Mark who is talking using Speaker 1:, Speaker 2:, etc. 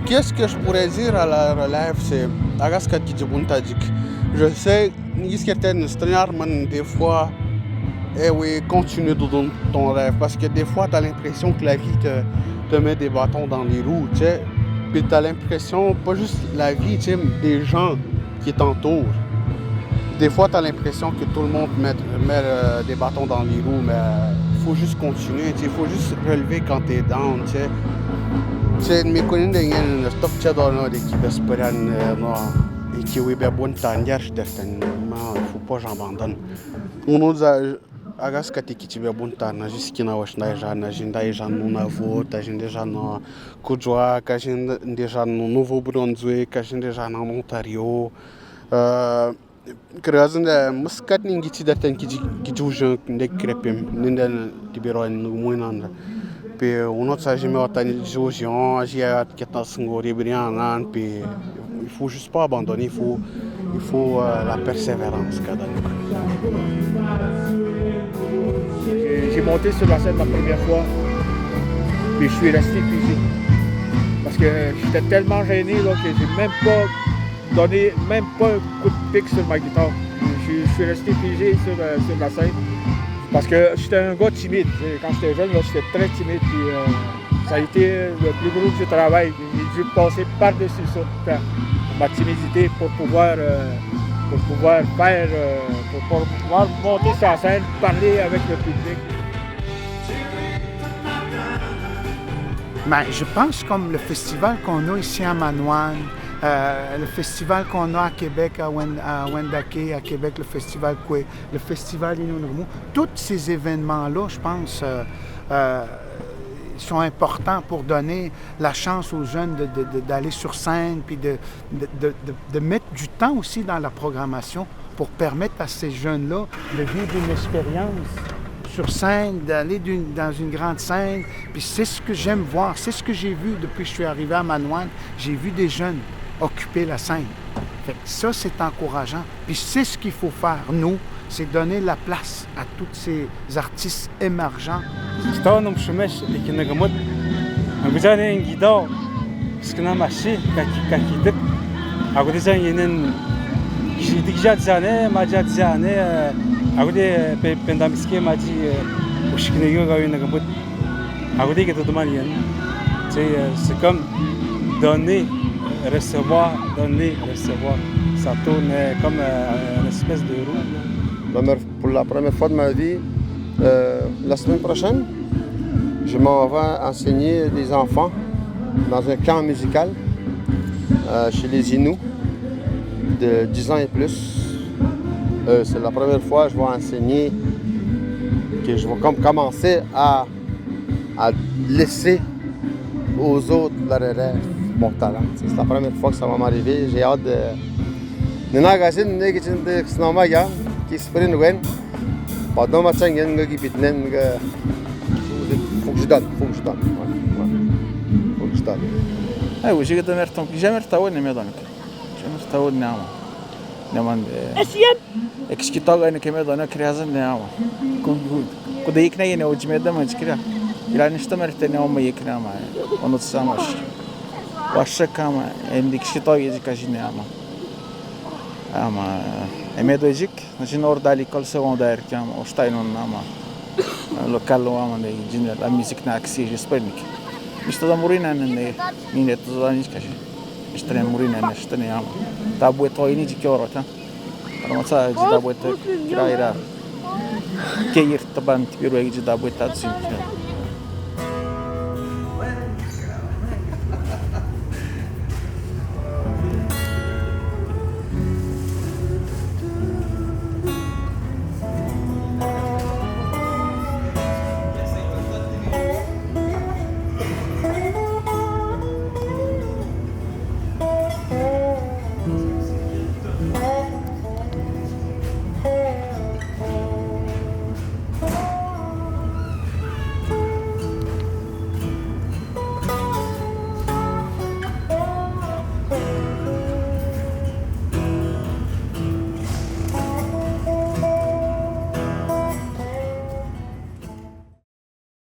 Speaker 1: Qu'est-ce que je pourrais dire à la relève, c'est Agaskat Kijibuntadik. Je sais, des fois, eh oui, continue dans ton rêve. Parce que des fois, tu as l'impression que la vie te met des bâtons dans les roues, tu sais. Puis tu as l'impression, pas juste la vie, tu sais, des gens qui t'entourent. Des fois, tu as l'impression que tout le monde met des bâtons dans les roues, mais il faut juste continuer, il faut juste relever quand tu es down, tu sais. C'est mes collègues qui stop dans l'équipe espérane et qui ont bien bonne tanière, il faut pas j'abandonne. On nous a agas qui bien bonne tanière, jusqu'à na wash na agenda já no vote, agenda já no Kujua, agenda déjà no Nouveau-Brunswick, agenda já no Ontario. Creazând muscat ninguém te dá tanto que juja de crepem, ninda libero no muinanda. Puis on a jamais entendu Georges, j'ai hâte que tu brian, puis il faut juste pas abandonner, il faut la persévérance.
Speaker 2: J'ai monté sur la scène la première fois, puis je suis resté figé. Parce que j'étais tellement gêné là, que j'ai même pas donné un coup de pic sur ma guitare. Je suis resté figé sur la scène. Parce que j'étais un gars timide. Quand j'étais jeune, là, j'étais très timide. Puis, ça a été le plus gros du travail. J'ai dû passer par-dessus ça, ma timidité, pour pouvoir monter sur la scène, parler avec le public.
Speaker 3: Ben, je pense comme le festival qu'on a ici à Manoine, le festival qu'on a à Québec, à Wendake, à Québec, le festival Koué, le festival Inonurmu, tous ces événements-là, je pense, sont importants pour donner la chance aux jeunes d'aller sur scène, puis de mettre du temps aussi dans la programmation pour permettre à ces jeunes-là de vivre une expérience sur scène, d'aller dans une grande scène. Puis c'est ce que j'aime voir, c'est ce que j'ai vu depuis que je suis arrivé à Manoine. J'ai vu des jeunes occuper la scène. Fait que ça, c'est encourageant. Puis c'est ce qu'il faut faire, nous, c'est donner la place à tous ces artistes émergents.
Speaker 4: Станом шумеш и нагамот. Агузаны гидо скна маши как идет. Агузан енен гидигжат зане, маджат зане. Агуде пендамиске маджи ушкнега гавин нагамот. Агуде que tout mal yen. C'est comme donner, recevoir, donner, recevoir. Ça tourne comme une espèce de roue.
Speaker 5: Pour la première fois de ma vie, la semaine prochaine, je m'en vais enseigner des enfants dans un camp musical chez les Inuits de 10 ans et plus. C'est la première fois que je vais enseigner, que je vais commencer à laisser aux autres leur relève mon talent. C'est la première fois que ça va m'arriver. J'ai hâte de... qui se prennent loin. Pendant ma temps, il y a qui pitnen. Faut que je donne. Faut que je donne.
Speaker 6: Ah oui, j'ai donné ton qui jamais t'as oué me donne. Jamais t'as oué n'ama. N'aman. Est-ce que t'as gagné que me donne création n'ama. Quand il y a une autre me donne mais créa. Il a n'était pas tenu au meilleur créa mais on ne sait pas. Wash kama, em que t'as eu de cagine n'ama. Emedojik, znači na ordem l'école secondaire qui am ostai non nama local oameni de la musique na axi jespernik. Isto da murina ne mine to da nici kaje. Isto ne murina ne isto ne am. Da bueto ini de que orota. Armața de da bueto era. Que ir taban tipiru de da bueto assim.